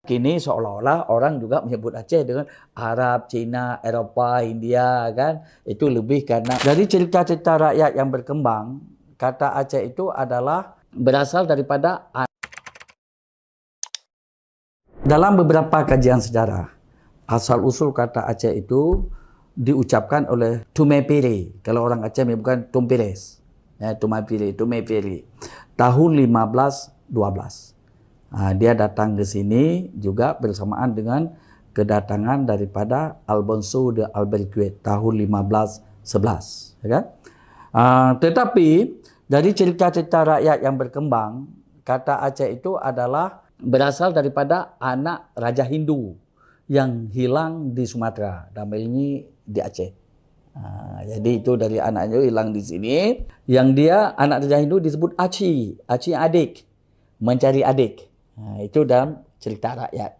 Kini seolah-olah orang juga menyebut Aceh dengan Arab, Cina, Eropah, India kan. Itu lebih karena dari cerita-cerita rakyat yang berkembang, kata Aceh itu adalah berasal daripada dalam beberapa kajian sejarah. Asal-usul kata Aceh itu diucapkan oleh Tumepiri. Kalau orang Aceh bukan Tumpires. Ya, Tumepiri. Tahun 1512. Dia datang ke sini juga bersamaan dengan kedatangan daripada Alfonso de Albuquerque tahun 1511, ya kan? Tetapi dari cerita-cerita rakyat yang berkembang, kata Aceh itu adalah berasal daripada anak Raja Hindu yang hilang di Sumatera, dalam ini di Aceh. Jadi itu dari anaknya hilang di sini, yang dia anak Raja Hindu disebut Aci adik, mencari adik. Itu dalam cerita rakyat.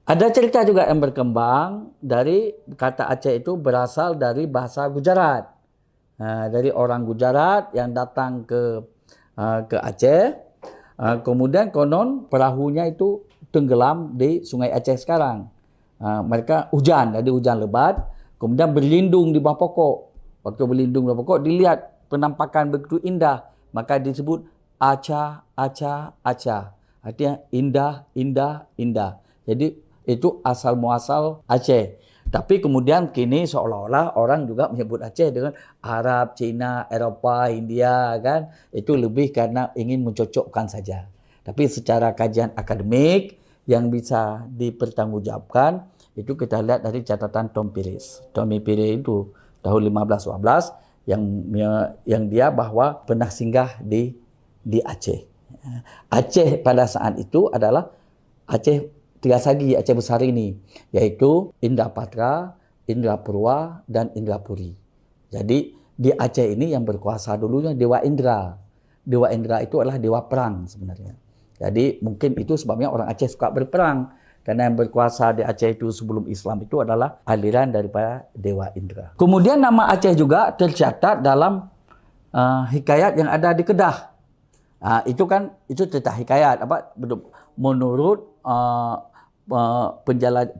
Ada cerita juga yang berkembang dari kata Aceh itu berasal dari bahasa Gujarat. Dari orang Gujarat yang datang ke Aceh. Kemudian konon perahunya itu tenggelam di Sungai Aceh sekarang. Mereka hujan, jadi hujan lebat. Kemudian berlindung di bawah pokok. Waktu berlindung di bawah pokok dilihat penampakan begitu indah. Maka disebut Aca. Artinya indah, indah, indah. Jadi itu asal muasal Aceh. Tapi kemudian kini seolah-olah orang juga menyebut Aceh dengan Arab, Cina, Eropah, India kan. Itu lebih karena ingin mencocokkan saja. Tapi secara kajian akademik yang bisa dipertanggungjawabkan itu kita lihat dari catatan Tom Pires. Tommy Pires itu tahun 1512 yang dia bahwa pernah singgah di Aceh. Aceh pada saat itu adalah Aceh tiga sagi, Aceh besar ini, yaitu Indrapatra, Indrapurwa, dan Indrapuri. Jadi di Aceh ini yang berkuasa dulunya Dewa Indra. Dewa Indra itu adalah dewa perang sebenarnya. Jadi mungkin itu sebabnya orang Aceh suka berperang. Karena yang berkuasa di Aceh itu sebelum Islam itu adalah aliran daripada Dewa Indra. Kemudian nama Aceh juga tercatat dalam hikayat yang ada di Kedah. Itu cerita hikayat menurut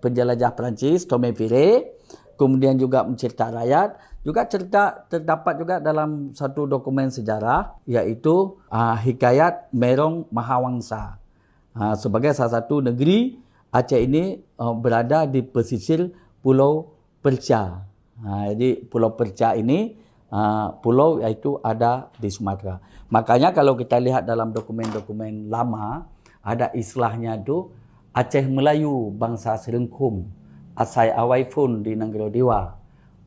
penjelajah Perancis Thomas Pires, kemudian juga mencerita rakyat, juga terdapat juga dalam satu dokumen sejarah, yaitu hikayat Merong Mahawangsa. Sebagai salah satu negeri, Aceh ini berada di pesisir Pulau Perca. Jadi Pulau Perca ini pulau yaitu ada di Sumatera. Makanya kalau kita lihat dalam dokumen-dokumen lama, ada istilahnya itu Aceh Melayu bangsa Serengkum, Asai Awaifun di Nanggro Dewa,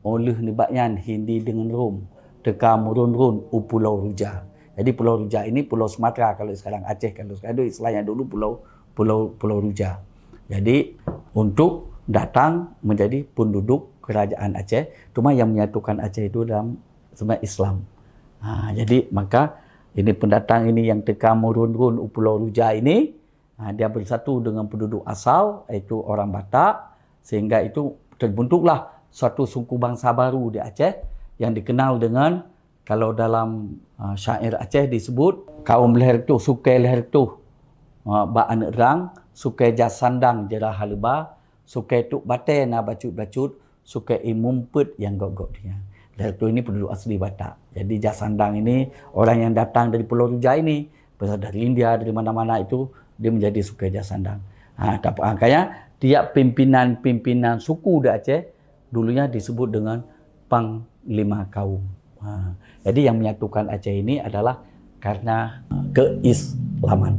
Oleh Nibakyan Hindi dengan Rum, Teka Murun-Run, Pulau Ruja. Jadi Pulau Ruja ini Pulau Sumatera kalau sekarang Aceh, kalau sekarang itu istilahnya dulu Pulau Ruja. Jadi untuk datang menjadi penduduk kerajaan Aceh, cuma yang menyatukan Aceh itu dalam sebenarnya Islam. Jadi maka ini pendatang ini yang teka murun-run Pulau Ruja ini, dia bersatu dengan penduduk asal, yaitu orang Batak, sehingga itu terbentuklah suatu suku bangsa baru di Aceh yang dikenal dengan, kalau dalam syair Aceh disebut kaum leher tu, sukai leher tu, ba'an erang, sukai jasandang jerah haleba, sukai tuk bate na bacut-bacut, sukai imumpet yang gok-gok dia. Leher tu ini penduduk asli Batak. Jadi Jasandang ini orang yang datang dari Pulau Ruja ini, berasal dari India, dari mana-mana itu dia menjadi suku Jasandang. Makanya dia pimpinan suku di Aceh dulunya disebut dengan Panglima Kaum. Jadi yang menyatukan Aceh ini adalah karena keislaman.